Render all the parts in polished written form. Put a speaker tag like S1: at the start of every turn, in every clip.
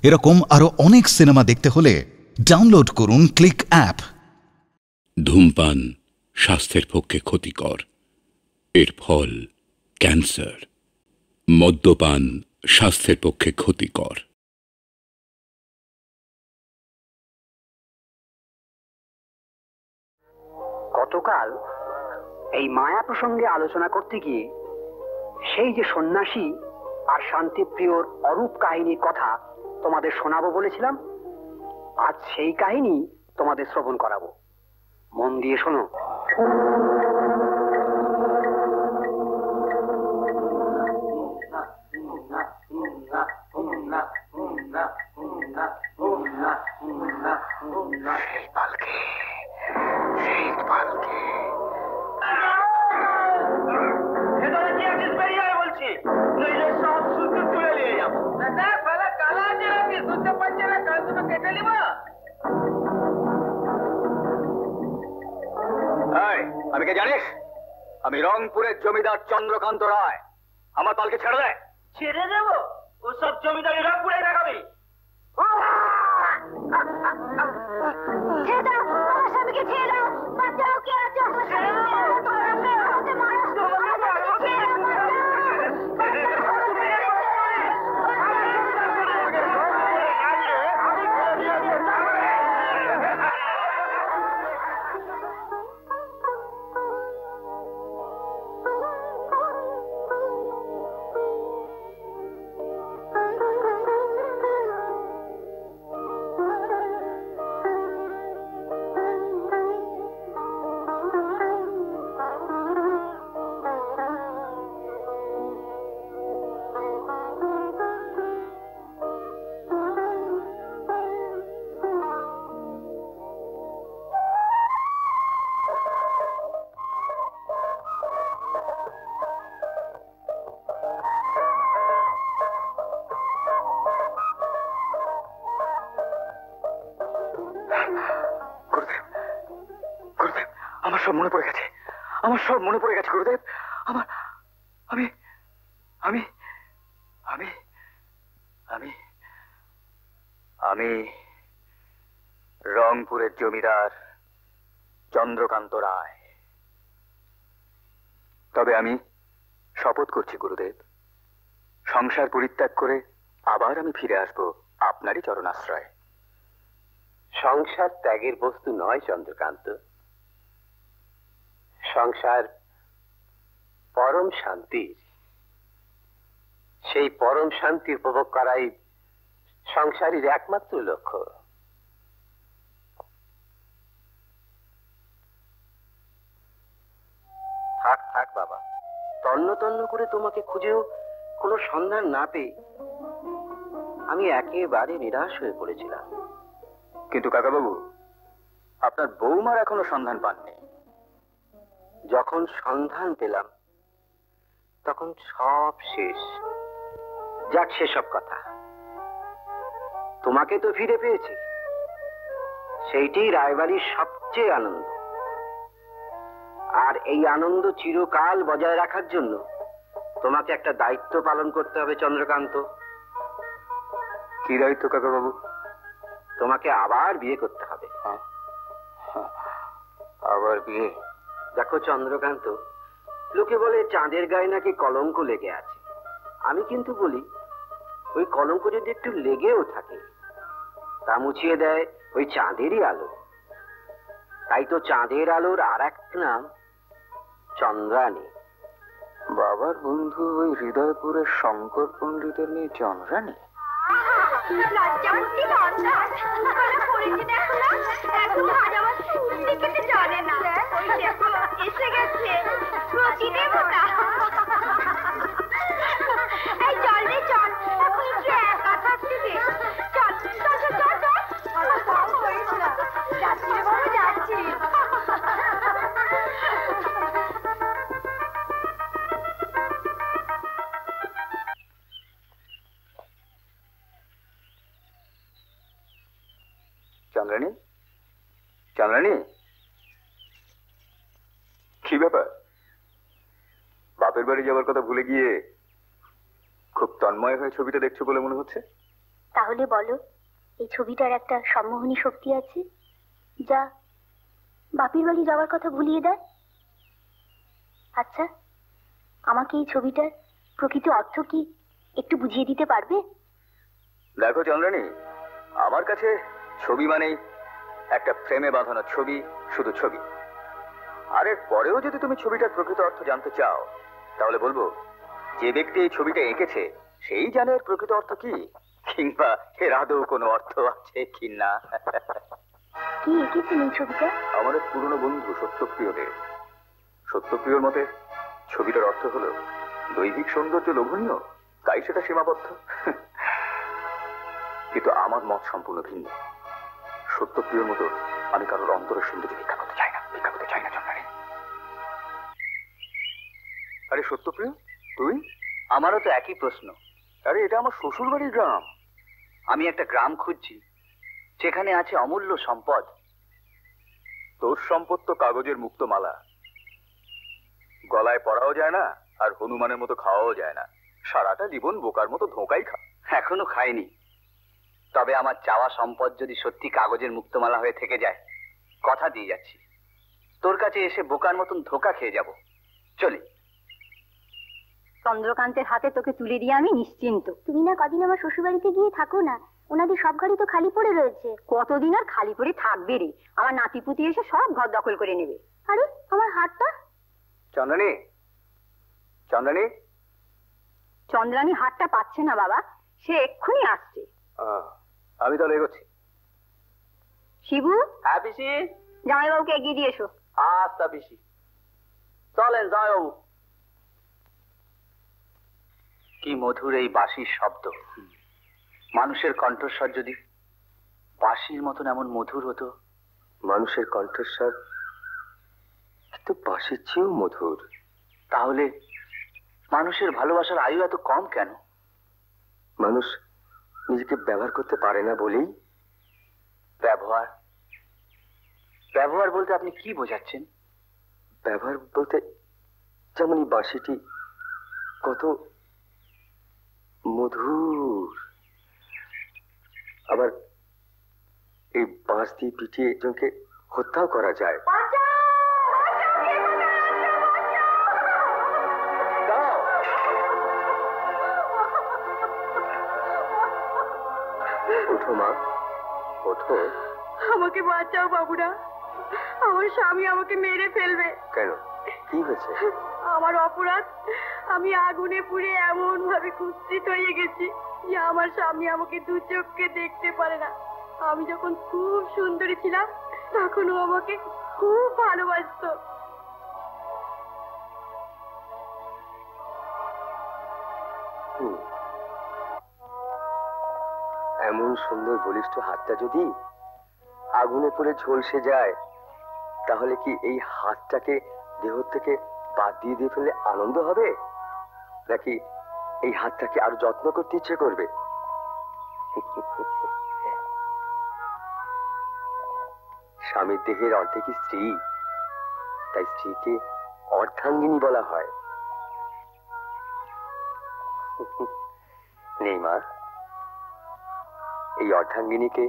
S1: এরকম আরো অনেক সিনেমা দেখতে হলে ডাউনলোড করুন ক্লিক অ্যাপ।
S2: ধূমপান স্বাস্থ্যের পক্ষে ক্ষতিকর, এর ফল ক্যান্সার। মদ্যপান স্বাস্থ্যের পক্ষে ক্ষতিকর।
S3: গতকাল এই মায়া প্রসঙ্গে আলোচনা করতে গিয়ে সেই যে সন্ন্যাসী আর শান্তিপ্রিয়র অরূপ কাহিনীর কথা তোমাদের শোনাবো বলেছিলাম, আজ সেই কাহিনী তোমাদের শ্রবণ করাবো। মন দিয়ে শোনো। আমি কে জানিস? আমি রংপুরের জমিদার চন্দ্রকান্ত রায়। আমার পালকে ছেড়ে দে। ছেড়ে দেবো? ওসব জমিদারি রংপুরে দেখাবি? ছেড়ে দাও, আমার স্বামীকে ছেড়ে দাও। বাঁচাও, কে আছে? মনে পড়ে গেছে, আমার সব মনে পড়ে গেছে গুরুদেব। আমার আমি আমি আমি আমি আমি রংপুরের জমিদার চন্দ্রকান্ত রায়। তবে আমি শপথ করছি গুরুদেব, সংসার পরিত্যাগ করে আবার আমি ফিরে আসব আপনারই চরণাশ্রয়ে। সংসার ত্যাগের বস্তু নয় চন্দ্রকান্ত, সংসার পরম শান্তির। সেই পরম শান্তি উপভোগ করাই সংসারের একমাত্র লক্ষ্য। থাক থাক বাবা, তন্ন তন্ন করে তোমাকে খুঁজেও কোনো সন্ধান না পেয়ে আমি একেবারে নিরাশ হয়ে পড়েছিলাম। কিন্তু কাকাবাবু, আপনার বৌমার এখনো সন্ধান পাননি। যখন সন্ধান পেলাম তখন সব শেষ। যাক সেসব কথা, তোমাকে তো ফিরে পেয়েছি, সেইটাই রায়বাড়ির সবচেয়ে আনন্দ। আর এই আনন্দ চিরকাল বজায় রাখার জন্য তোমাকে একটা দায়িত্ব পালন করতে হবে চন্দ্রকান্ত। কি দায়িত্ব কাকাবাবু? তোমাকে আবার বিয়ে করতে হবে। আবার বিয়ে? দেখো চন্দ্রকান্ত, লোকে বলে চাঁদের গায়ে নাকি কলঙ্ক লেগে আছে। আমি কিন্তু বলি, ওই কলঙ্ক যদি একটু লেগেও থাকে, তা মুছিয়ে দেয় ওই চাঁদেরই আলো। তাই তো চাঁদের আলোর আর এক নাম চন্দ্রানী। বাবার বন্ধু ওই হৃদয়পুরের শঙ্কর পণ্ডিতের মেয়ে চন্দ্রানী? চন্দ্রানী, চন্দ্রানী, কি ব্যাপার? বাপের বাড়ি যাবার কথা ভুলে গিয়ে খুব তন্ময় হয়ে ছবিটা দেখছো বলে মনে হচ্ছে।
S4: তাহলে বলো, এই ছবিটার একটা সম্মোহনী শক্তি আছে যা বাপির বাড়ি যাওয়ার কথা ভুলিয়ে দেয়। আচ্ছা, আমাকে এই ছবিটার প্রকৃত অর্থ কি একটু বুঝিয়ে দিতে পারবে?
S5: দেখো চন্দ্রানী, আমার কাছে ছবি মানেই একটা ফ্রেমে বাঁধানো ছবি, শুধু ছবি। আর এর পরেও যদি তুমি ছবিটার প্রকৃত অর্থ জানতে চাও, তাহলে বলবো যে ব্যক্তি এই ছবিটা এঁকেছে সেই জানে এর প্রকৃত অর্থ কি, কিংবা এর আদৌ কোনো অর্থ আছে কি না।
S4: কি এঁকেছেন এই ছবিটা?
S5: আমার এক পুরনো বন্ধু সত্যপ্রিয় দে। সত্যপ্রিয়র মতে ছবিটার অর্থ হলো দৈহিক সৌন্দর্য লোভনীয়, তাই সেটা সীমাবদ্ধ। কিন্তু আমার মত সম্পূর্ণ ভিন্ন। সত্যপ্রিয়র মতো আমি কারোর অন্তরের সৌন্দর্য ভিক্ষা করতে চাই না, ভিক্ষা করতে চাই না চন্দ্রানী। আরে সত্যপ্রিয়, তুই?
S3: আমারও তো একই প্রশ্ন।
S5: আরে এটা আমার শ্বশুর বাড়ির গ্রাম।
S3: আমি একটা গ্রাম খুঁজছি যেখানে আছে অমূল্য সম্পদ।
S5: তোর সম্পদ তো কাগজের মুক্ত মালা, গলায় পরাও যায় না আর হনুমানের মতো খাওয়াও যায় না। সারাটা জীবন বোকার মতো ধোঁকাই খা।
S3: এখনো খাইনি, তবে আমার চাওয়া সম্পদ যদি সত্যি কাগজের মুক্তমালা হয়ে থেকে যায়, কথা দিয়ে যাচ্ছি তোর কাছে এসে বোকার মতন ধোঁকা খেয়ে যাব। চলি।
S4: চন্দ্রকান্তের হাতে তোকে তুলে দিয়ে আমি নিশ্চিন্ত। তুমি না কদিন আমার শ্বশুর বাড়িতে গিয়ে থাকো না, ওনাদের সব ঘরই তো খালি পড়ে রয়েছে। কতদিন আর খালি পড়ে থাকবে রে? আমার নাতিপুতি এসে সব ঘর দখল করে নেবে। আরে আমার হাতটা।
S5: চন্দ্রানী, চন্দ্রানী।
S4: চন্দ্রানী হাতটা পাচ্ছে না বাবা, সে এক্ষুনি আসছে।
S5: আমি তাহলে এগোচ্ছি।
S4: শিবু।
S3: হ্যাঁ পিসি।
S4: জামাইবাবুকে এগিয়ে দিয়ে এসো।
S3: আচ্ছা পিসি, চলেন জামাইবাবু। কি মধুর এই বাঁশির শব্দ। মানুষের কণ্ঠস্বর যদি বাঁশির মতন এমন মধুর হতো।
S5: মানুষের কণ্ঠস্বর কিন্তু বাঁশির চেয়েও মধুর।
S3: তাহলে মানুষের ভালোবাসার আয়ু এত কম কেন?
S5: মানুষ নিজেকে ব্যবহার করতে পারে না বলেই।
S3: ব্যবহার? ব্যবহার বলতে আপনি কি বোঝাচ্ছেন?
S5: ব্যবহার বলতে যেমন এই বাঁশিটি কত মধুর, আবার এই বাঁশ দিয়ে পিটিয়ে একজনকে হত্যাও করা যায়। ওঠো মা, ওঠো।
S4: আমাকে বাঁচাও বাবুরা, আমার স্বামী আমাকে মেরে ফেলবে।
S5: কেন, কি হয়েছে?
S4: আমার অপরাধ, আমি আগুনে পুড়ে এমন ভাবে কুৎসিত হয়ে গেছি যে আমার স্বামী আমাকে দু চোখকে দেখতে পারে না। আমি যখন খুব সুন্দরী ছিলাম তখন ও আমাকে খুব ভালোবাসতো।
S5: এমন সুন্দর বলিষ্ঠ হাতটা যদি আগুনে পুড়ে ঝলসে যায়, তাহলে কি এই হাতটাকে দেহ থেকে বাদ দিয়ে ফেললে আনন্দ হবে, নাকি এই হাতটাকে আরো যত্ন করতে ইচ্ছে করবে? স্বামীর দেহের অর্ধেকই স্ত্রী, তাই স্ত্রীকে অর্ধাঙ্গিনী বলা হয়। নেই মা, এই অর্ধাঙ্গিনীকে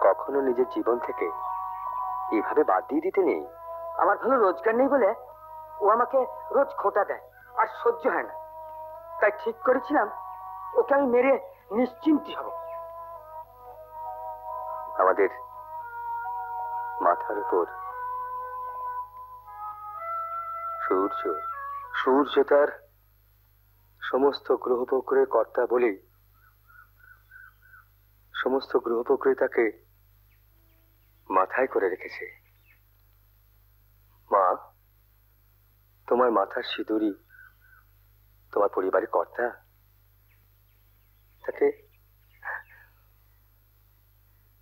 S5: কখনো নিজের জীবন থেকে এভাবে বাদ দিয়ে দিতে নেই। আমার ভালো রোজগার নেই বলে ও আমাকে রোজ খোঁটা দেয়, আর সহ্য হয় না। তাই ঠিক করেছিলাম ওকে আমি মেরে নিশ্চিন্তি হব। আমাদের মাথার উপর সূর্য, সূর্য তার সমস্ত গ্রহপক্রের কর্তা বলেই সমস্ত গ্রহপক্রে তাকে মাথায় করে রেখেছে। মা, তোমার মাথার সিঁদুরই তোমার পরিবারের কর্তা, তাকে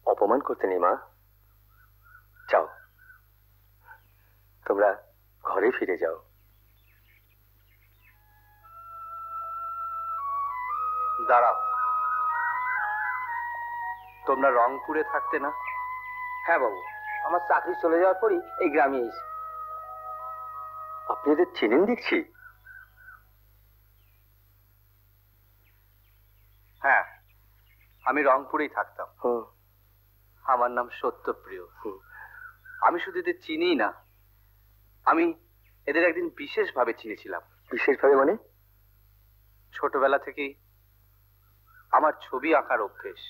S5: অপমান করতে নেই মা। যাও, তোমরা ঘরে ফিরে যাও।
S3: দাঁড়াও, তোমরা রংপুরে থাকতে না?
S5: হ্যাঁ বাবু, আমার চাকরি চলে যাওয়ার পরই এই গ্রামে এসে। আপনি এদের চেনেন দেখছি।
S3: হ্যাঁ, আমি রংপুরেই থাকতাম। আমার নাম সত্যপ্রিয়। আমি শুধু এদের চিনি না, আমি এদের একদিন বিশেষভাবে চিনেছিলাম।
S5: বিশেষভাবে মানে?
S3: ছোটবেলা থেকেই আমার ছবি আঁকার অভ্যেস।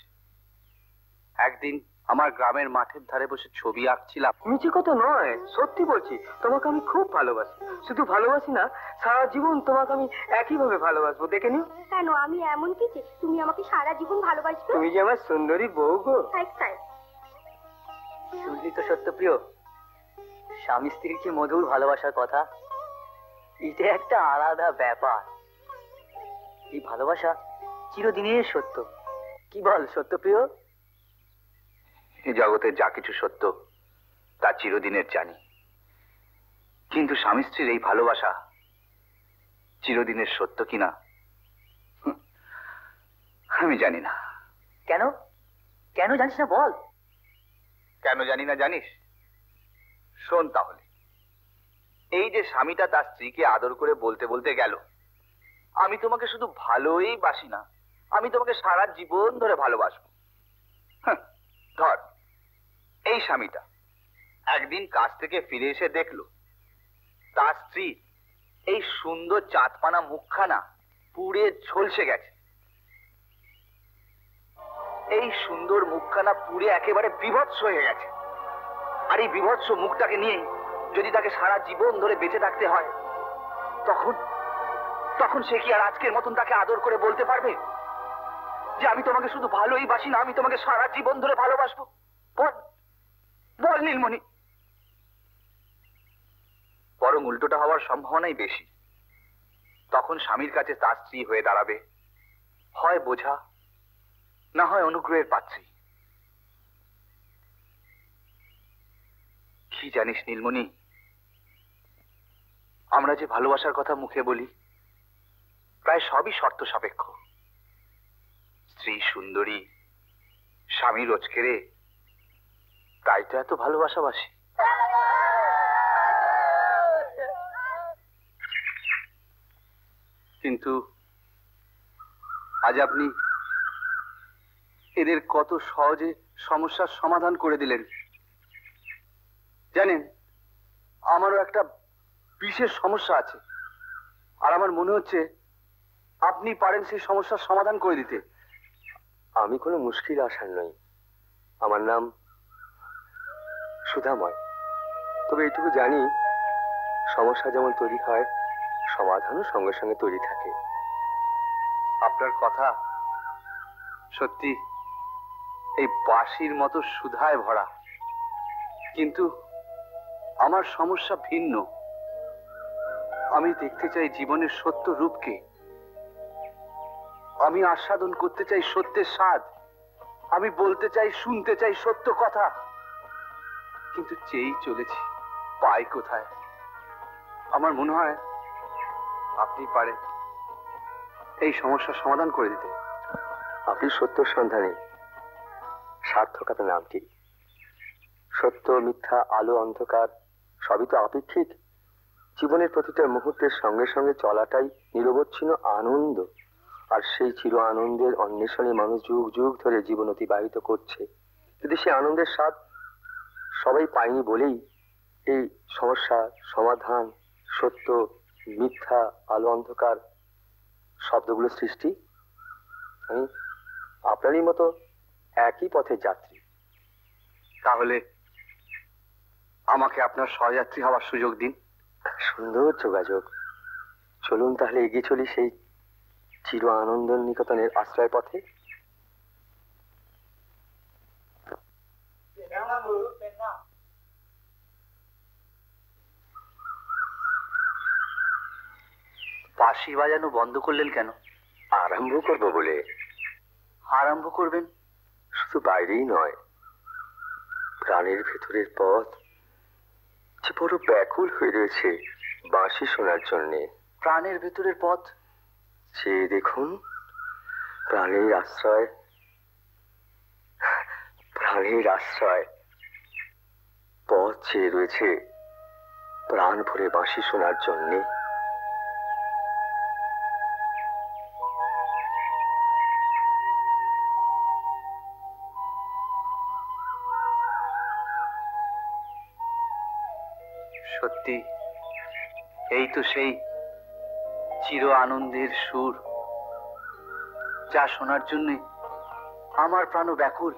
S3: একদিন আমার গ্রামের মাঠের ধারে বসে ছবি আঁকছিলাম। মিছে কথা নয়, সত্যি বলছি, তোমাকে আমি খুব ভালোবাসি। শুধু ভালোবাসি না, সারা জীবন তোমাকে আমি একইভাবে ভালোবাসবো, দেখে নিও।
S4: কেন, আমি এমন কি যে তুমি আমাকে সারা জীবন ভালোবাসবে?
S3: তুমি যে আমার সুন্দরী বউ গো।
S4: তাই
S5: শুনলি তো সত্যপ্রিয়, স্বামী স্ত্রীর কি মধুর ভালোবাসার কথা। এটা একটা আলাদা ব্যাপার। এই ভালোবাসা চিরদিনের সত্য। কি বল সত্যপ্রিয়?
S3: এই জগতের যা কিছু সত্য তা চিরদিনের জানি, কিন্তু স্বামী স্ত্রীর এই ভালোবাসা চিরদিনের সত্য কিনা আমি জানি না।
S5: কেন কেন জানিস না বল।
S3: কেন জানি না জানিস? শোন তাহলে। এই যে স্বামীটা তার স্ত্রীকে আদর করে বলতে বলতে গেল, আমি তোমাকে শুধু ভালোই বাসি না, আমি তোমাকে সারা জীবন ধরে ভালোবাসবো। ধর, এই স্বামীটা একদিন কাজ থেকে ফিরে এসে দেখলো তার স্ত্রী এই সুন্দর চাঁদপানা মুখখানা পুড়ে ঝলসে গেছে। এই সুন্দর মুখখানা পুড়ে একেবারে বিভৎস হয়ে গেছে। আর এই বিভৎস মুখটাকে নিয়ে যদি তাকে সারা জীবন ধরে বেঁচে থাকতে হয়, তখন তখন সে কি আর আজকের মতন তাকে আদর করে বলতে পারবে যে আমি তোমাকে শুধু ভালোই বাসি না, আমি তোমাকে সারা জীবন ধরে ভালোবাসবো? বল বল নীলমণি। বরং উল্টোটা হওয়ার সম্ভাবনাই বেশি। তখন স্বামীর কাছে তার স্ত্রী হয়ে দাঁড়াবে হয় বোঝা, না হয় অনুগ্রহের পাত্রী। কি জানিস নীলমণি, আমরা যে ভালোবাসার কথা মুখে বলি প্রায় সবই শর্ত সাপেক্ষ। স্ত্রী সুন্দরী, স্বামী রোজকেরে, তাই তো এত ভালোবাসাবাসি। কিন্তু আজ আপনি এদের কত সহজে সমস্যার সমাধান করে দিলেন। জানেন, আমারও একটা বিশেষ সমস্যা আছে, আর আমার মনে হচ্ছে আপনি পারেন সেই সমস্যার সমাধান করে দিতে।
S5: আমি কোনো মুশকিল আসার নই। আমার নাম সুধাময়। তবে এইটুকু জানি, সমস্যা যেমন তৈরি হয়, সমাধানও সঙ্গে সঙ্গে তৈরি থাকে।
S3: আপনার কথা সত্যি এই বাঁশির মতো সুধায় ভরা, কিন্তু আমার সমস্যা ভিন্ন। আমি দেখতে চাই জীবনের সত্য রূপকে, আমি আস্বাদন করতে চাই সত্যের স্বাদ, আমি বলতে চাই, শুনতে চাই সত্য কথা, কিন্তু চেয়েই চলেছি, পাই কোথায়? আমার মনে হয় আপনি পারেন এই সমস্যার সমাধান করে দিতে।
S5: আপনি সত্যর সন্ধানে। সার্থক আপনার নামটি। সত্য মিথ্যা, আলো অন্ধকার সবই তো আপেক্ষিক। জীবনের প্রতিটা মুহূর্তের সঙ্গে সঙ্গে চলাটাই নিরবচ্ছিন্ন আনন্দ। আর সেই চির আনন্দের অন্বেষণে মানুষ যুগ যুগ ধরে জীবন অতিবাহিত করছে। যদি সে আনন্দের স্বাদ সবাই পায়নি বলেই এই সমস্যা সমাধান, সত্য মিথ্যা, আলো অন্ধকার শব্দগুলো সৃষ্টি। আমি আপনারই মতো একই পথের যাত্রী।
S3: তাহলে আমাকে আপনার সহযাত্রী হওয়ার সুযোগ দিন।
S5: সুন্দর যোগাযোগ। চলুন তাহলে এগিয়ে চলি সেই চির আনন্দ নিকেতনের আশ্রয় পথে।
S3: বাঁশি বাজানো বন্ধ করলেন কেন?
S5: আরম্ভ করব বলে।
S3: আরম্ভ করবেন?
S5: শুধু বাইরেই নয়, প্রাণের ভেতরের পথ যে বড় ব্যাকুল হয়ে রয়েছে বাঁশি শোনার জন্যে।
S3: প্রাণের ভেতরের পথ?
S5: সে দেখুন, প্রাণের আশ্রয়, প্রাণের আশ্রয় পথ চেয়ে রয়েছে প্রাণ ভরে বাঁশি শোনার জন্যে।
S6: সত্যি এই তো সেই চির আনন্দের সুর, যা শোনার জন্য আমার প্রাণ ব্যাকুল।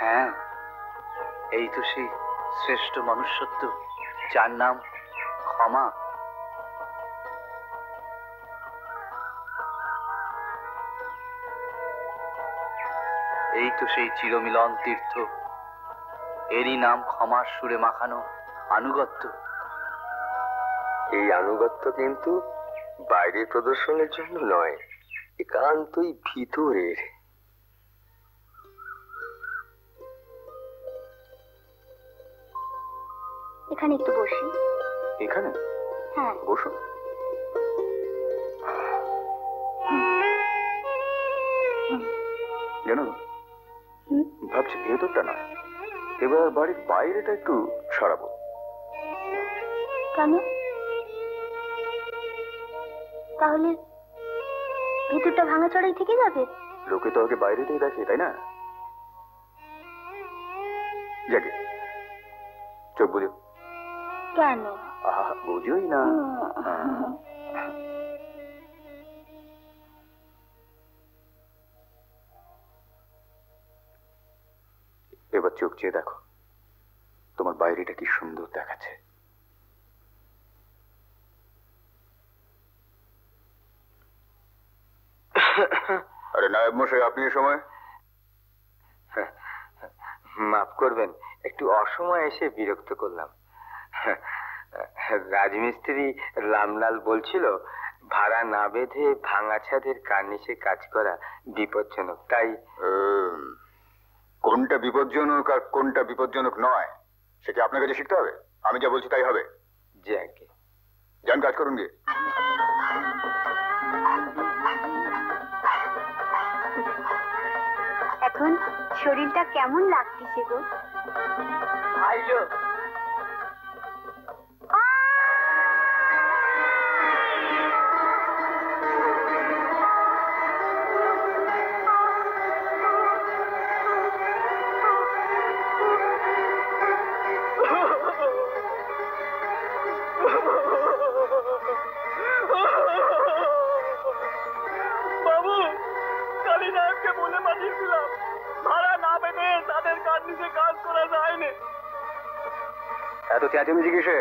S6: হ্যাঁ, এই তো সেই শ্রেষ্ঠ মনুষ্যত্ব, যার নাম ক্ষমা। এই তো সেই চিরমিলন তীর্থ, এরই নাম ক্ষমার সুরে মাখানো আনুগত্য।
S5: এই আনুগত্য কিন্তু বাইরের প্রদর্শনের জন্য নয়, একান্তই ভিতরের।
S4: এখানে একটু বসি।
S5: এখানে?
S4: হ্যাঁ,
S5: বসুন। জানো, ভাবছি ভেতরটা নয়, এবার বাড়ির বাইরেটা একটু সরাবো।
S4: কেন? তাহলে ভিতরটা ভাঙা চড়াই থেকে যাবে?
S5: লোকে তো আগে বাইরেটাই দেখে, তাই না? যাকে চোখ বুঝো।
S4: কেন?
S5: আহা, বুঝোই না। এবার চোখ চেয়ে দেখো, তোমার বাইরেটা কি সুন্দর দেখাচ্ছে। আরে নায়েব মশাই, আপনি এ সময়?
S7: মাফ করবেন, একটু অসময়ে এসে বিরক্ত করলাম। রাজমিস্ত্রি রামলাল বলছিল ভাড়া না বেঁধে ভাঙা ছাদের কার্নিশে কাজ করা বিপজ্জনক, তাই
S5: কোনটা বিপজ্জনক আর কোনটা বিপজ্জনক নয় সেটা আপনার কাছে শিখতে হবে। আমি যা বলছি তাই হবে।
S7: যাকে
S5: যান, কাজ করুন গিয়ে।
S4: এখন শরীরটা কেমন লাগতেছে গো?
S6: ভাইলো, বাবু, কালীনায়ককে বলে পাঠিয়েছিলাম ভাড়া না পেতে তাদের কার্নিশে কাজ করা যায়নি।
S5: এত চেঁচামেচি কিসে?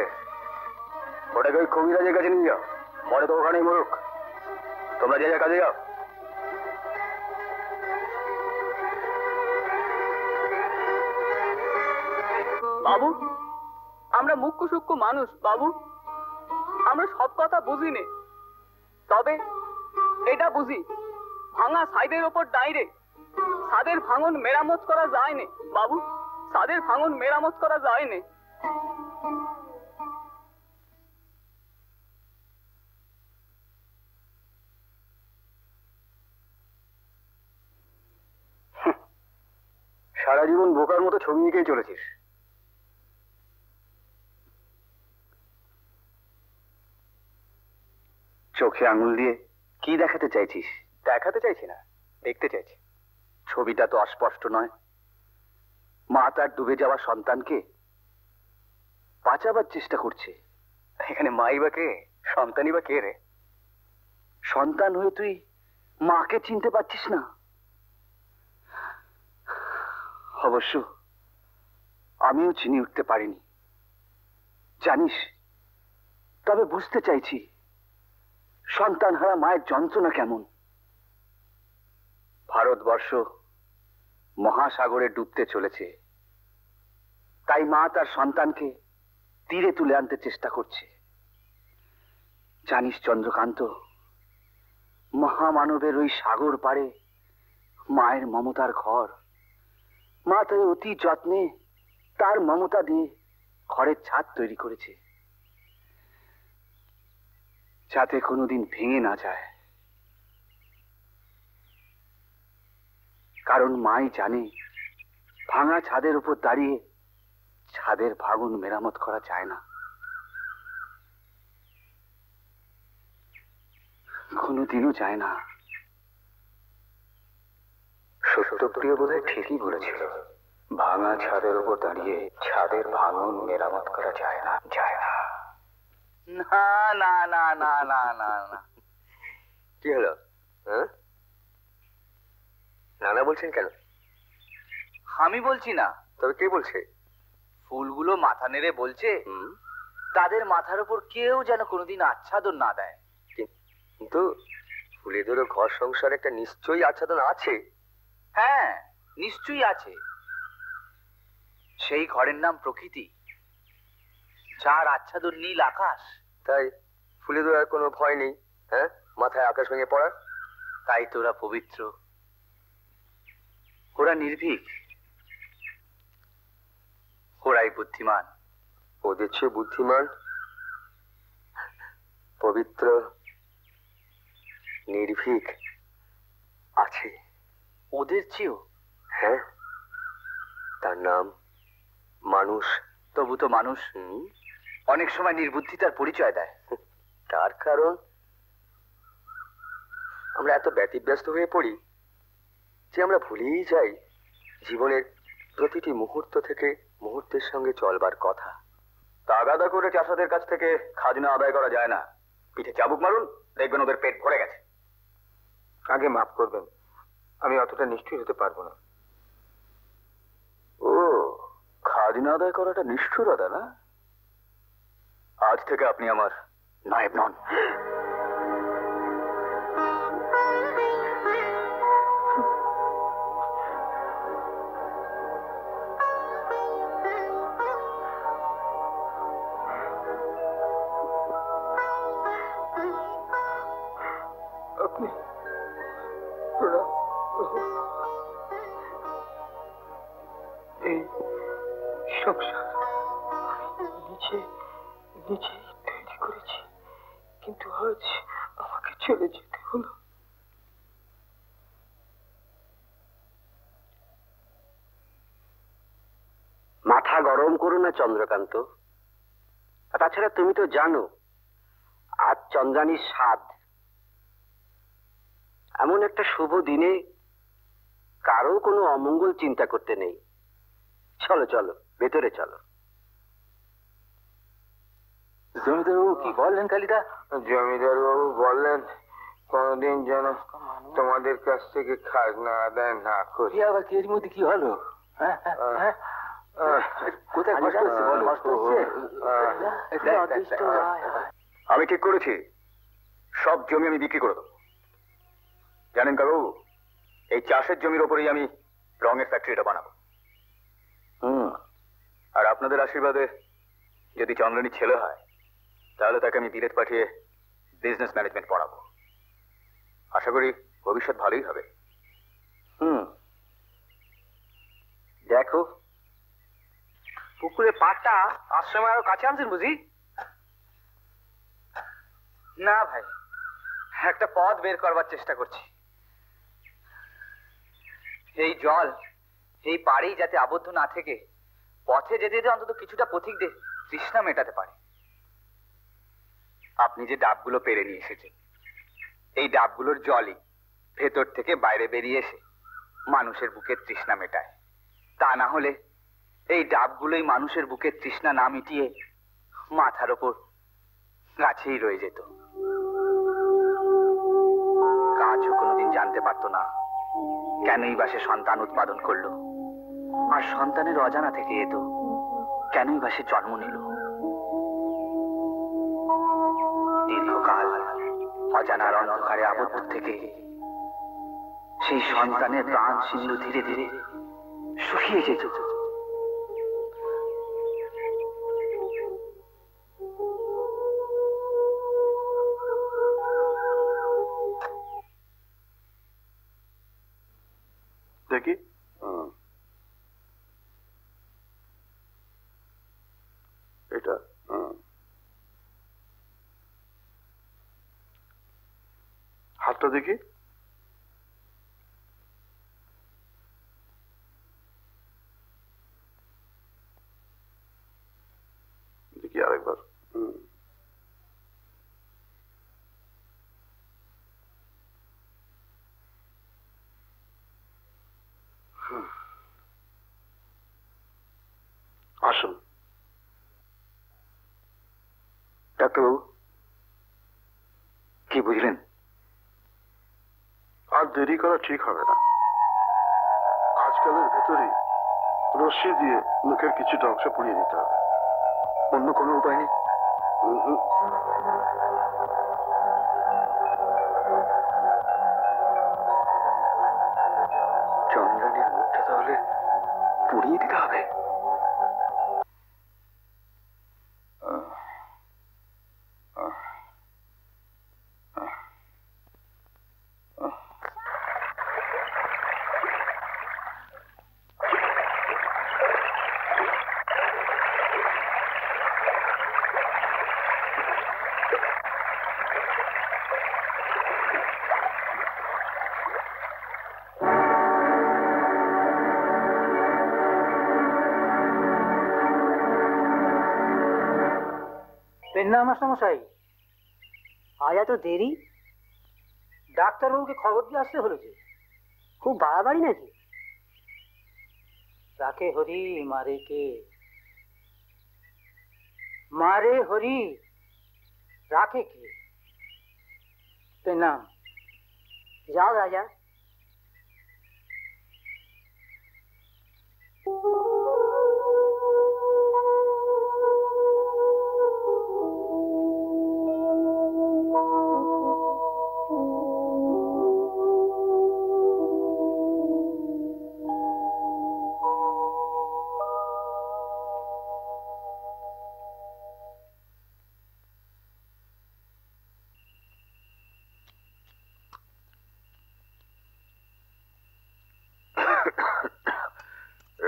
S5: ওটাকে ওই কবিরাজের কাছে নিয়ে যাও, পরে তো ওখানেই মরুক। তোমরা যে যা কাজে যাও।
S6: বাবু, আমরা মুখ্য সূক্ষ্ম মানুষ বাবু, আমরা সব কথা বুঝিনি, তবে এটা বুঝি ভাঙা ছাদের ওপর দাঁড়িয়ে ছাদের ভাঙন মেরামত করা যায়নি বাবু, ছাদের ভাঙন মেরামত করা যায়নি।
S5: সারা জীবন বোকার মতো ছবি এঁকেই চলেছিস। চোখে আঙুল দিয়ে কি দেখাতে চাইছিস? দেখাতে চাইছি না, দেখতে চাইছি। ছবিটা তো অস্পষ্ট নয়। মা তার ডুবে যাওয়া সন্তানকে বাঁচাবার চেষ্টা করছে। এখানে মাই বা কে, সন্তানই বা কে রে? সন্তান হয়ে তুই মাকে চিনতে পারছিস না? অবশ্য আমিও চিনি উঠতে পারিনি, জানিস। তবে বুঝতে চাইছি সন্তান হারা মায়ের যন্ত্রণা কেমন। ভারতবর্ষ মহাসাগরে ডুবতে চলেছে, তাই মা তার সন্তানকে তীরে তুলে আনতে চেষ্টা করছে। জানিস চন্দ্রকান্ত, মহামানবের ওই সাগর পাড়ে মায়ের মমতার ঘর। মা তাই অতি যত্নে তার মমতা দিয়ে ঘরের ছাদ তৈরি করেছে, যাতে কোনোদিন ভেঙে না যায়। কারণ মাই জানে ভাঙা ছাদের উপর দাঁড়িয়ে ছাদের ভাঙন মেরামত করা যায় না, কোনোদিনও যায় না। সত্যপ্রিয় বোধহয় ঠিকই বলেছিল, ভাঙা ছাদের উপর দাঁড়িয়ে ছাদের ভাঙন মেরামত করা যায় না, যায় না।
S7: না না না না না না না।
S5: কি হলো? হ্যাঁ, নানা বলছেন কেন?
S7: আমি বলছি না,
S5: তবে কে বলছে?
S7: ফুলগুলো মাথা নেড়ে বলছে তাদের মাথার উপর কেউ যেন কোনোদিন আচ্ছাদন না দেয়।
S5: কিন্তু ফুলেদেরও ঘর সংসার একটা নিশ্চয়ই আচ্ছাদন আছে।
S7: হ্যাঁ, নিশ্চয়ই আছে। সেই ঘরের নাম প্রকৃতি, যার আচ্ছাদন নীল আকাশ।
S5: তাই ফুলেদের আর কোনো ভয় নেই, হ্যাঁ, মাথায় আকাশ ভেঙে পড়ার।
S7: তাই তোরা পবিত্র, ওরা নির্ভীক, ওরাই বুদ্ধিমান।
S5: ওদের চেয়ে বুদ্ধিমান, পবিত্র, নির্ভীক আছে
S7: ওদের চেয়েও?
S5: হ্যাঁ, তার নাম মানুষ।
S7: তবু তো মানুষ অনেক সময় নির্বুদ্ধিতার পরিচয় দেয়।
S5: তার কারণ আমরা এত ব্যতিব্যস্ত হয়ে পড়ি যে আমরা ভুলেই যাই জীবনের প্রতিটি মুহূর্ত থেকে মুহূর্তের সঙ্গে চলবার কথা।
S8: তাগাদা করে চাষাদের কাছ থেকে খাজনা আদায় করা যায় না। পিঠে চাবুক মারুন, দেখবেন ওদের পেট ভরে গেছে।
S5: আগে মাফ করবেন, আমি অতটা নিষ্ঠুর হতে পারবো না।
S8: ও, খাজনা আদায় করাটা নিষ্ঠুরতা না? আজ থেকে আপনি আমার নায়েব নন।
S5: আপনি এই সংসার নিজেই তৈরি করেছি, কিন্তু আজ আমাকে চলে যেতে হলো।
S3: মাথা গরম করো না চন্দ্রকান্ত। আর তাছাড়া তুমি তো জানো আজ চন্দ্রানীর সাধ। এমন একটা শুভ দিনে কারো কোনো অমঙ্গল চিন্তা করতে নেই। চলো চলো, ভেতরে চলো।
S5: জমিদারবাবু কি বললেন কালিদা? জমিদারবাবু বললেন কোনদিন যেন তোমাদের কাছ থেকে খাজনা আদায় না করি। আবার এর মধ্যে কি হলো? কোথায় কষ্ট হচ্ছে বল?
S8: আমি ঠিক করেছি, সব জমি আমি বিক্রি করে দেবো। জানেন কাকু, এই চাষের জমির ওপরেই আমি রঙের ফ্যাক্টরিটা বানাবো। আর আপনাদের আশীর্বাদে যদি চন্দ্রানী ছেলে হয় তাহলে তাকে আমি বিলেত পাঠিয়ে বিজনেস ম্যানেজমেন্ট পড়াবো। আশা করি ভবিষ্যৎ ভালোই হবে।
S3: দেখো, পুকুরে পাটটা আশ্রমে আরো কাছে আনছেন বুঝি?
S7: না ভাই, একটা পথ বের করবার চেষ্টা করছি। এই জল এই পাড়েই যাতে আবদ্ধ না থেকে পথে যেতে যেতে অন্তত কিছুটা পথিকদের তৃষ্ণা মেটাতে পারে। আপনি যে ডাবগুলো পেরে নিয়ে এসেছেন, এই ডাবগুলোর জলই ভেতর থেকে বাইরে বেরিয়ে এসে মানুষের বুকের তৃষ্ণা মেটায়। তা না হলে এই ডাবগুলোই মানুষের বুকের তৃষ্ণা না মিটিয়ে মাথার ওপর গাছেই রয়ে যেত। গাছও কোনোদিন জানতে পারতো না কেনই বা সে সন্তান উৎপাদন করলো, আর সন্তানের অজানা থেকে এত কেনই বা সে জন্ম নিল। দীর্ঘকাল অজানার অন্ধকারে আবদ্ধ থেকে সেই সন্তানের প্রাণ সিন্ধু ধীরে ধীরে শুকিয়ে যেত।
S8: দেখি, এটা হাতটা দেখি। দেখি আরেকবার।
S9: আসুন।
S8: ডাক্তারবাবু, কি বুঝলেন?
S9: আর দেরি করা ঠিক হবে না। আজকালের ভেতরেই রশ্মি দিয়ে মুখের কিছুটা অংশ পুড়িয়ে দিতে হবে।
S8: অন্য কোনো উপায় নেই? চন্দ্রানীর মুখটা তাহলে পুড়িয়ে দিতে হবে?
S10: মাস্টারমশাই, আজ এত দেরি? ডাক্তারবাবুকে খবর দিয়ে আসতে হলো যে? খুব বাড়াবাড়ি নাকি? রাখে হরি মারে কে, মারে হরি রাখে কে। প্রণাম। যাও রাজা।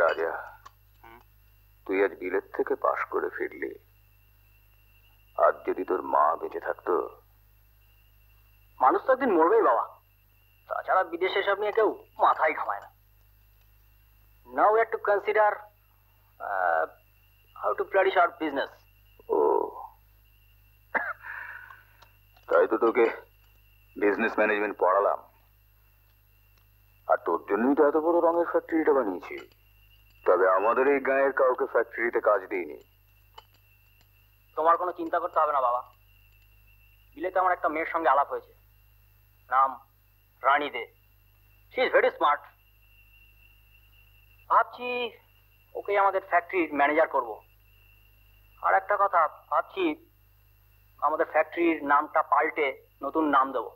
S8: রাজা, তুই আজ বিলেত থেকে পাশ করে ফিরলি। আজ যদি তোর মা বেঁচে থাকতো।
S10: মানুষ তো একদিন মরবেই বাবা, তাছাড়া বিদেশে এসব নিয়ে কেউ মাথায় ঘামায় না। Now we have to consider how to flourish our business.
S8: ও, তাই তো তোকে বিজনেস ম্যানেজমেন্ট পড়ালাম। আর তোর জন্যই তো এত বড় রঙের ফ্যাক্টরিটা বানিয়েছি। তবে আমাদের এই গাঁয়ের কাউকে ফ্যাক্টরিতে কাজ দিইনি।
S10: তোমার কোনো চিন্তা করতে হবে না বাবা। বিলেতে আমার একটা মেয়ের সঙ্গে আলাপ হয়েছে, নাম Rani De. She is very smart. ভাবছি ওকে আমাদের ফ্যাক্টরির ম্যানেজার করব। আর একটা কথা ভাবছি, আমাদের ফ্যাক্টরির নামটা পাল্টে নতুন নাম দেব,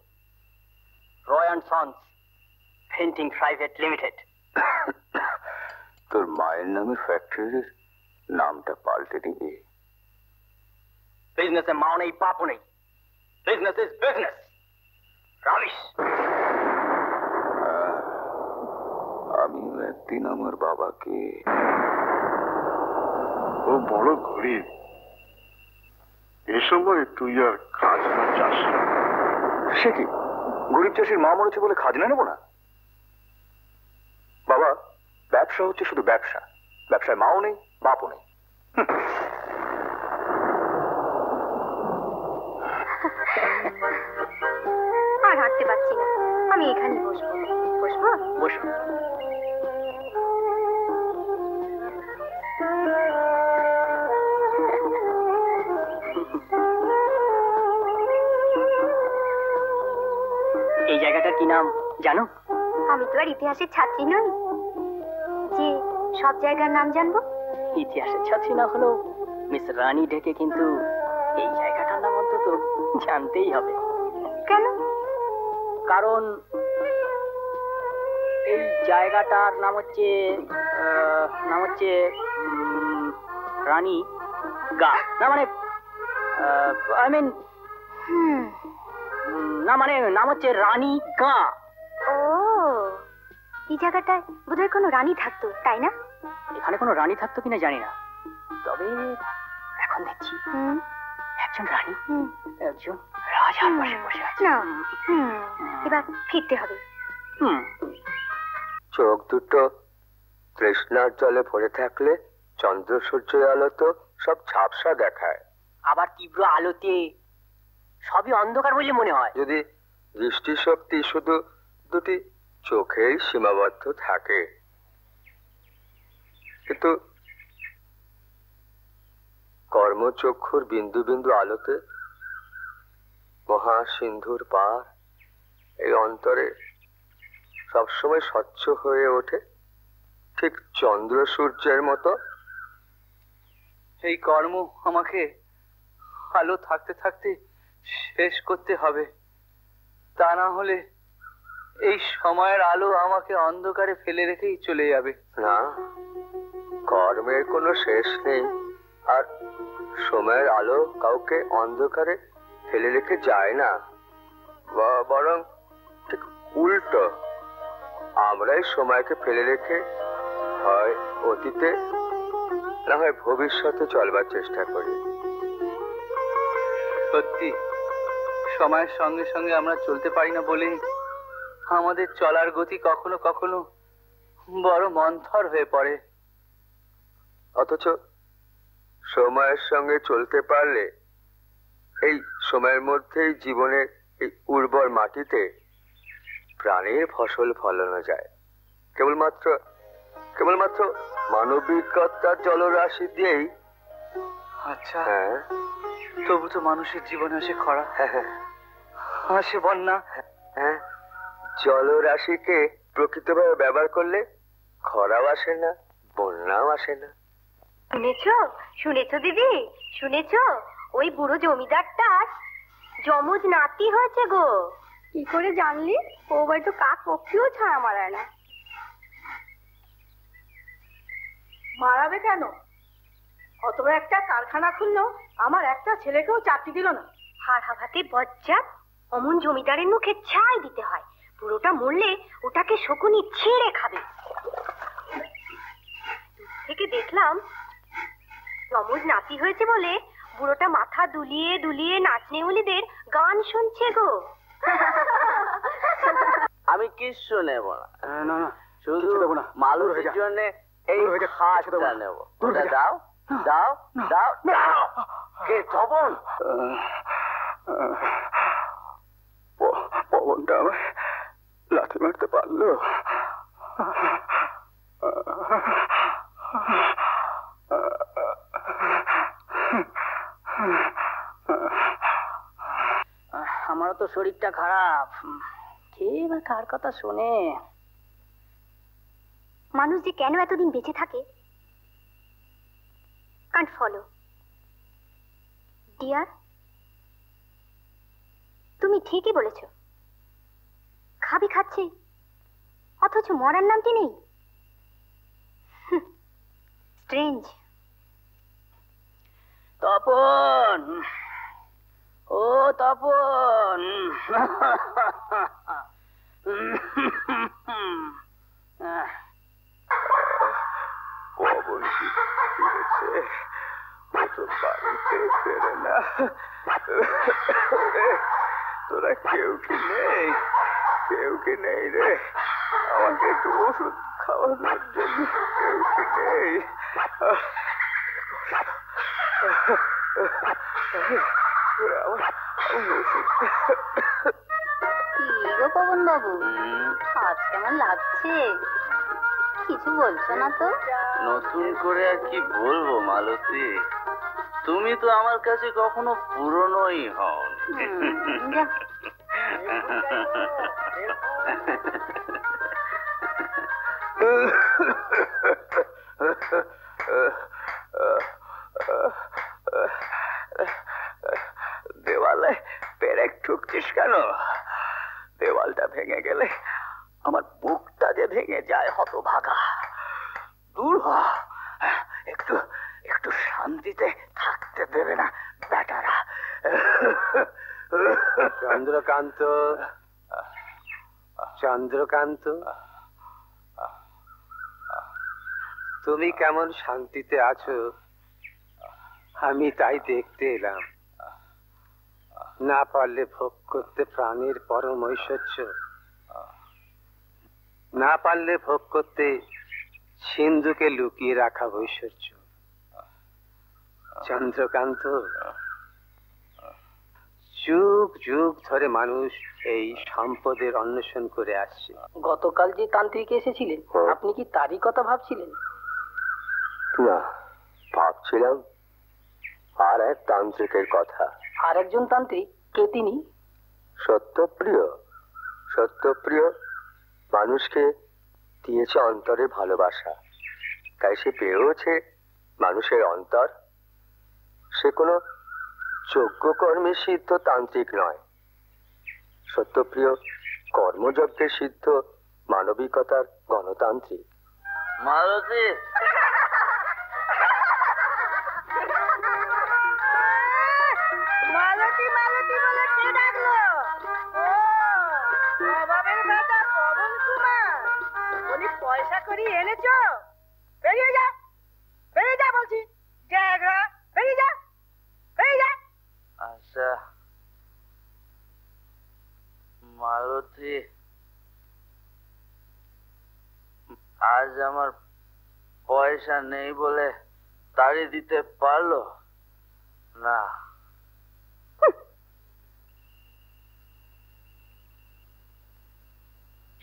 S10: Roy and sons painting private limited.
S8: তোর মায়ের নামে ফ্যাক্টরির নামটা পাল্টে দিবি?
S10: বিজনেসে মাও নেই বাপও নেই। Business is business. রামিশ।
S8: আমিও একদিন আমার বাবাকে।
S9: ও বড় গরিব, এ সময় তুই আর খাজনা চাস না।
S8: সে কি, গরিব চাষির মা মরেছে বলে খাজনা নেব না? বাবা, ব্যবসা হচ্ছে শুধু ব্যবসা। ব্যবসায় মাও নেই বাপও নেই।
S4: আর হাঁটতে পারছি না, আমি এখানেই বসবো। বসবো?
S10: বসো। এই জায়গাটার কি নাম জানো?
S4: আমি তো আর ইতিহাসের ছাত্রী নই যে সব জায়গার নাম জানবো।
S10: ইতিহাসের ছাত্রী না হলো মিস রানী ডেকে কিন্তু এই জায়গাটার নাম অন্তত জানতেই হবে।
S4: কেন?
S10: কারণ এই জায়গাটার নাম হচ্ছে রানী গা। না মানে আই মিন না মানে নাম হচ্ছে রানী গা।
S4: ও, এই জায়গাটায় বোধহয় কোনো রানী থাকতো, তাই না?
S10: এখানে কোনো রানী থাকতো কিনা জানি না, তবে এখন দেখছি একজন রানী একজন রাজার পাশে বসে আছে।
S4: না, এবার ফিরতে হবে।
S8: চোখ দুটো তৃষ্ণার জলে ভরে থাকলে চন্দ্র সূর্যের আলো তো সব ঝাপসা দেখায়।
S10: আবার তীব্র আলোতে সবই অন্ধকার বলে মনে হয়।
S8: যদি দৃষ্টিশক্তি শুধু দুটি চোখেই সীমাবদ্ধ থাকে, কিন্তু
S5: কর্মচক্ষুর বিন্দু বিন্দু আলোতে মহাসিন্ধুর পার এই অন্তরে সবসময় স্বচ্ছ হয়ে ওঠে, ঠিক চন্দ্র সূর্যের মতো।
S6: এই কর্ম আমাকে আলো থাকতে থাকতে শেষ করতে হবে, তা না হলে এই সময়ের আলো আমাকে অন্ধকারে ফেলে রেখেই চলে যাবে।
S5: না, কর্মের কোনো শেষ নেই, আর সময়ের আলো কাউকে অন্ধকারে ফেলে রেখে যায় না, বরং ঠিক উল্টো, আমরাই সময়কে ফেলে রেখে হয় অতীতে না হয় ভবিষ্যতে চলবার চেষ্টা করি।
S6: সত্যি, সময়ের সঙ্গে সঙ্গে আমরা চলতে পারি না বলেই আমাদের চলার গতি কখনো কখনো বড় মন্থর হয়ে পড়ে।
S5: অথচ সময়ের সঙ্গে চলতে পারলে এই সময়ের মধ্যেই জীবনের এই উর্বর মাটিতে প্রাণের ফসল ফলানো যায়, কেবলমাত্র মানবিকতার জলরাশি দিয়েই।
S6: আচ্ছা,
S5: হ্যাঁ,
S6: তবু তো মানুষের জীবনে আসে খরা, আসে বন্যা।
S5: হ্যাঁ, জলরাশিকে প্রকৃতভাবে ব্যবহার করলে খরাও আসে না, বন্যাও আসে না।
S4: শুনেছো দিদি, শুনেছো? ওই বুড়ো জমিদারটার যমজ নাতি হয়েছে গো। কি করে জানলি? ও বাড়ি তো কাক পক্ষীও ছাড়া মারায় না।
S11: মারাবে কেন? অত বড় একটা কারখানা খুললো, আমার একটা ছেলেকেও চাকরি দিল না।
S4: হাড় হাভাতে বজ্জাত, অমন জমিদারের মুখে ছাই দিতে হয়। পুরোটা মরলে ওটাকে শকুনি ছেড়ে খাবে। থেকে দেখলাম যমজ নাতি হয়েছে বলে বুড়োটা মাথা দুলিয়ে দুলিয়ে নাচনেউলিদের গান শুনছে গো।
S3: আমি কিচ্ছু নেব না, শুধু মালুর জন্য এই খাটটা নেব। দাও দাও দাও দাও। কে তপন?
S9: পবনটা আমায় লাথি মারতে পারলো।
S10: আমারও তো শরীরটা খারাপ, কে বা কার কথা শোনে।
S4: মানুষ যে কেন এতদিন বেঁচে থাকে, কান্ট ফলো। ডিয়ার, তুমি ঠিকই বলেছ। খাবি খাচ্ছে, অথচ মরার নামটি নেই। স্ট্রেঞ্জ।
S10: তপন, ও তপন,
S9: পবন ফিরেছে, ও তো বাড়িতে ফেরে না। তোরা কেউ কি নেই? কেউ কি নেই রে? আমাকে একটু ওষুধ খাওয়ানোর জন্য কেউ কি নেই?
S4: কি গো পবন বাবু, আজ কেমন লাগছে? কিছু বলছো না তো?
S3: নতুন করে আর কি বলবো মালতী, তুমি তো আমার কাছে কখনো পুরনোই হও।
S5: দেওয়ালে পেরেক ঠুকছিস কেন? দেওয়ালটা ভেঙে গেলে আমার বুকটা যে ভেঙে যায় হতভাগা। দূর হ, একটু একটু শান্তিতে থাকতে দেবে না বেটারা।
S12: চন্দ্রকান্ত, চন্দ্রকান্ত, তুমি কেমন শান্তিতে আছো আমি তাই দেখতে এলাম। না পারলে ভোগ করতে প্রাণের পরম ঐশ্বর্য, না পারলে ভোগ করতে সিন্ধুকে লুকিয়ে রাখা ঐশ্বর্য। চন্দ্রকান্ত, যুগ যুগ ধরে মানুষ এই সম্পদের অন্বেষণ করে আসছে।
S10: গতকাল যে তান্ত্রিক এসেছিলেন, আপনি কি তারই কথা ভাবছিলেন?
S5: না, ভাবছিলাম
S12: আর এক তান্ত্রিকের কথা।
S6: আর একজন তান্ত্রিক? কে তিনি?
S12: সত্যপ্রিয়। সত্যপ্রিয় মানুষকে দিয়েছে অন্তরে ভালোবাসা, তাই সে পেয়েওছে মানুষের অন্তর। সে কোনো যোগ্য কর্মে সিদ্ধ তান্ত্রিক নয়। সত্যপ্রিয় কর্মযজ্ঞে সিদ্ধ মানবিকতার গণতান্ত্রিক।
S10: মালতী,
S11: মালতী মালতী বলে কে ডাকলো? ও নবাবের বেটা পবন কুমার, বলি পয়সা করি এনেছো? বেরিয়ে যা, বেরিয়ে যা বলছি। জায়গা বেরিয়ে যা, বেরিয়ে যা।
S10: আচ্ছা মালতী, আজ আমার পয়সা নেই বলে তাড়ি দিতে পারলো না?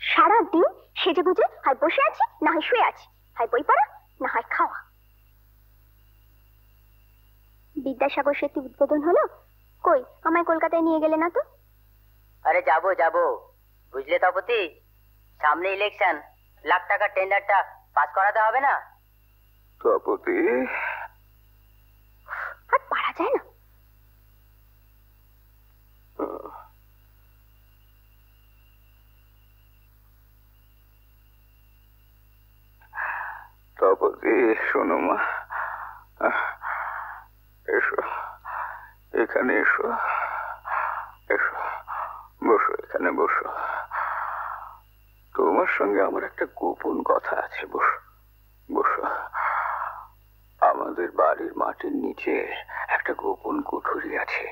S4: সারাদিন সেজে গুজে হয় বসে আছি, না হয় শুয়ে আছি, হয় বই পড়া, না হয় খাওয়া। বিদ্যাসাগর সেতু উদ্বোধন হলো, কই আমায় কলকাতায় নিয়ে গেলে না তো?
S13: আরে যাবো যাবো, বুঝলে তপতি, সামনে ইলেকশন, লাখ টাকার টেন্ডারটা পাস করাতে হবে না?
S9: তপতি,
S4: আর পারা যায় না।
S9: তপতি শোনো মা, এসো এখানে, এসো এসো, বসো এখানে বসো। তোমার সঙ্গে আমার একটা গোপন কথা আছে, বসো বসো। আমাদের বাড়ির মাটির নিচে একটা গোপন কুঠুরি আছে,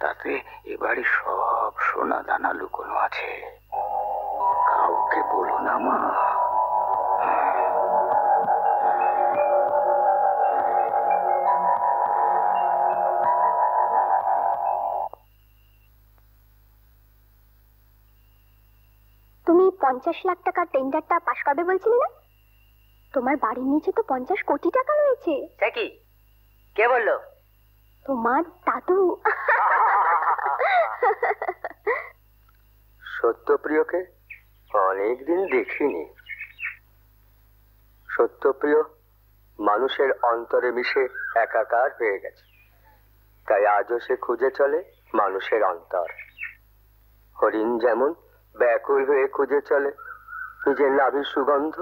S9: তাতে এ বাড়ির সব সোনা দানা লুকোনো আছে। কাউকে বলো না মা।
S4: তুমি 50 লাখ টাকার টেন্ডারটা পাশ করবে বলছিলে না? তোমার বাড়ির নিচে তো 50 কোটি টাকা রয়েছে।
S13: সে কি? কে বললো?
S4: তোমার দাদু।
S12: সত্যপ্রিয়কে অনেকদিন দেখিনি। সত্যপ্রিয় মানুষের অন্তরে মিশে একাকার হয়ে গেছে, তাই আজও সে খুঁজে চলে মানুষের অন্তর। হরিণ যেমন ব্যাকুল হয়ে খুঁজে চলে নিজের নাভির সুগন্ধ।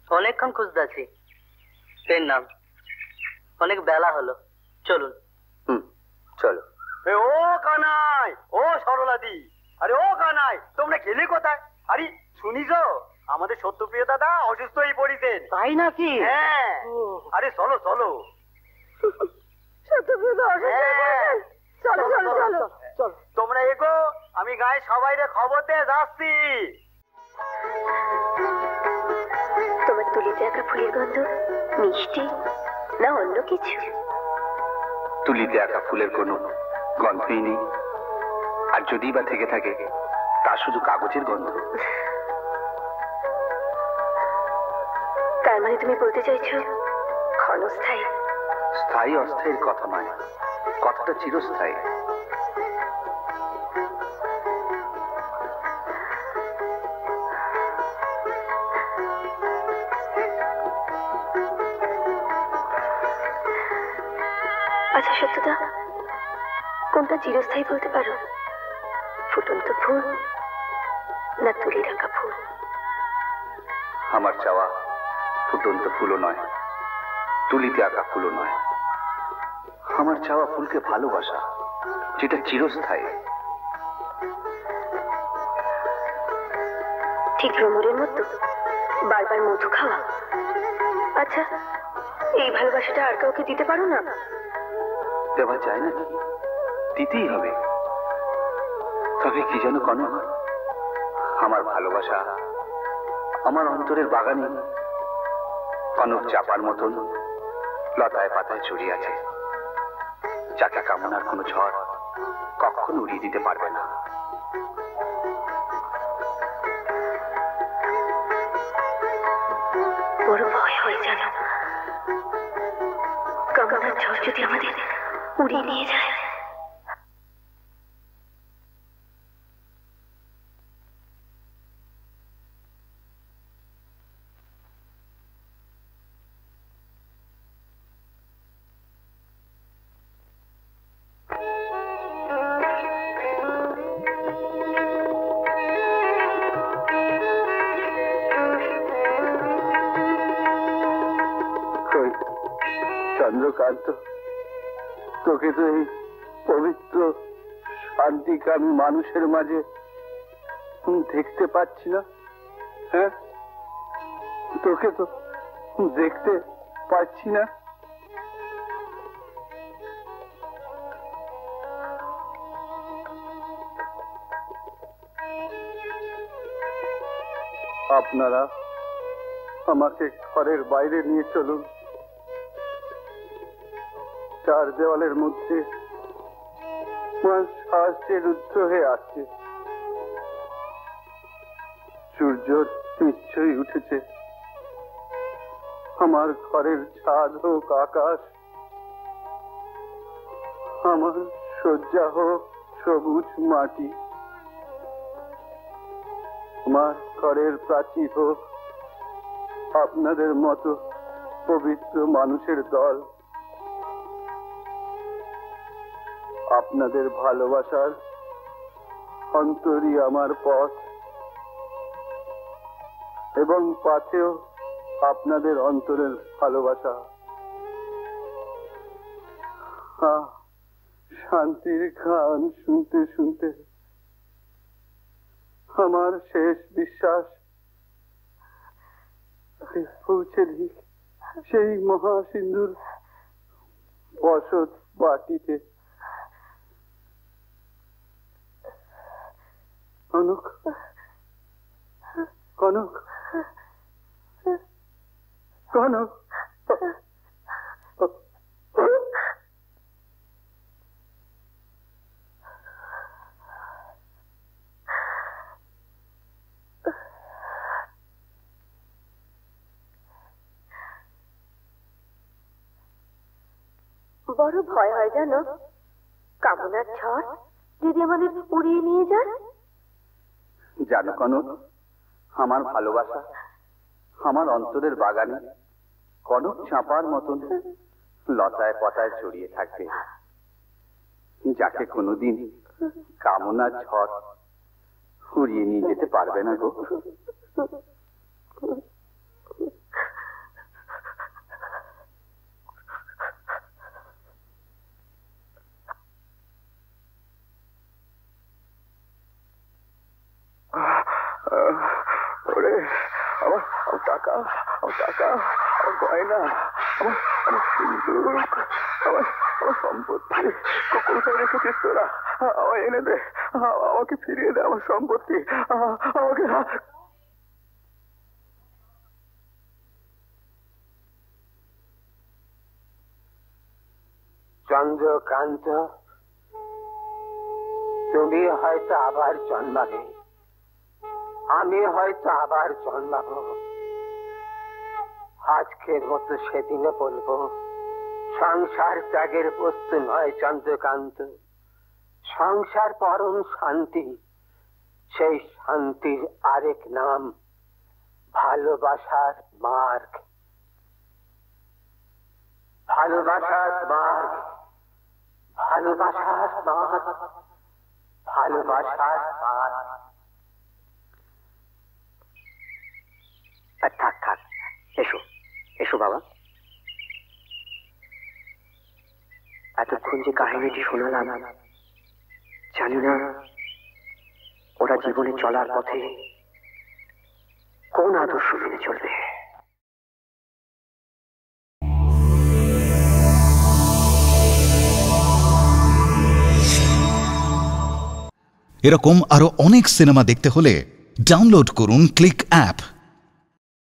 S10: অনেকক্ষণ খুঁজতেছি এর নাম, অনেক বেলা হলো, চলুন।
S12: চলো।
S10: ও কানাই, ও সরলাদি, আরে ও কানাই, তোমরা গেলে কোথায়? আরে শুনিস, আমাদের সত্যপ্রিয় দাদা অসুস্থ হয়ে পড়িতেন। তাই নাকি? হ্যাঁ, আরে চলো চলো।
S11: সত্যপ্রিয় তো অসুস্থ হয়ে পড়েছেন। চলো চলো চলো চলো,
S10: তোমরা এগো, আমি গায়ে সবাইরে খবর দিয়ে যাচ্ছি।
S4: তোমার তুলিতে আঁকা ফুলের গন্ধ মিষ্টি না অন্য কিছু?
S7: তুলিতে আঁকা ফুলের কোনো গন্ধই নেই, আর যদি বা থেকে থাকে তা শুধু কাগজের গন্ধ।
S4: তার মানে তুমি বলতে চাইছো ক্ষণস্থায়ী?
S7: স্থায়ী অস্থায়ীর কথা নয়, কথাটা চিরস্থায়ী।
S4: আচ্ছা সত্যদা, কোনটা চিরস্থায়ী বলতে পারো? ফুটন্ত ফুল না তুলি রাখা ফুল?
S7: আমার চাওয়া ফুটন্ত ফুলও নয়, তুলিতে আঁকা ফুলও নয়। আমার চাওয়া ফুলকে ভালোবাসা, যেটা চিরস্থায়ী।
S4: ঠিক ভ্রমরের মতো বারবার মধু খাওয়া। আচ্ছা, এই ভালোবাসাটা আর কাউকে দিতে পারো না?
S7: দেওয়া যায় না, দিতেই হবে। তবে কি যেন কনক, আমার ভালোবাসা আমার অন্তরের বাগানে কনক চাপার মতন লতায় পাতায় ছড়িয়ে আছে, যাকে কামনার কোনো ঝড় কখনো উড়িয়ে দিতে পারবে না।
S4: বড় ভয় হয় জানো, কামনার ঝড় যদি আমাদের উড়িয়ে নিয়ে যায়।
S9: চন্দ্রকান্ত, তোকে তো এই পবিত্র শান্তিকামী মানুষের মাঝে দেখতে পাচ্ছি না। হ্যাঁ, তোকে তো দেখতে পাচ্ছি না। আপনারা আমাকে ঘরের বাইরে নিয়ে চলুন। চার দেওয়ালের মধ্যে সাহায্যে রুদ্ধ হয়ে আসছে। সূর্য নিশ্চয়ই উঠেছে। আমার ঘরের ছাদ হোক আকাশ, আমার শয্যা হোক সবুজ মাটি, আমার ঘরের প্রাচীর হোক আপনাদের মতো পবিত্র মানুষের দল। আপনাদের ভালোবাসার অন্তরই আমার পথ, এবং পথেও আপনাদের অন্তরের ভালোবাসা। শান্তির গান শুনতে শুনতে আমার শেষ বিশ্বাস পৌঁছে দিক সেই মহাসিন্ধুর বসত বাটিতে। কনক, কনক, কনক,
S4: বড় ভয় হয় জানো, কামনার ঝড় যদি আমাদের উড়িয়ে নিয়ে যায়।
S9: জানো কনক, আমার ভালোবাসা আমার অন্তরের বাগানে কনক চাঁপার মতন লতায় পাতায় জড়িয়ে থাকবে, যাকে কোনোদিন কামনার ঝড় উড়িয়ে নিয়ে যেতে পারবে না গো। আমার টাকা, আমার টাকা, আমার গয়না, আমার সিন্দুক, আমার সম্পত্তি কোথায় রেখেছিস তোরা? আমায় এনে দে, আমাকে ফিরিয়ে দে আমার সম্পত্তি, আমাকে।
S12: চন্দ্রকান্ত, তুমি হয়তো আবার জন্মাবে, আমি হয়তো আবার জন্মাবো। আজকের মতো সেদিনে বলবো, সংসার ত্যাগের বস্তু নয় চন্দ্রকান্ত, সংসার পরম শান্তি। সেই শান্তির আরেক নাম ভালোবাসার মার্গ। ভালোবাসার মার্গ, ভালোবাসার মার্গ, ভালোবাসার মার্গ।
S3: থাক থাক, এসো এসো বাবা। এতক্ষণ যে কাহিনীটি শোনালাম, জানি না ওরা জীবনে চলার পথে কোন আদর্শ মেনে চলবে।
S1: এরকম আরো অনেক সিনেমা দেখতে হলে ডাউনলোড করুন ক্লিক অ্যাপ।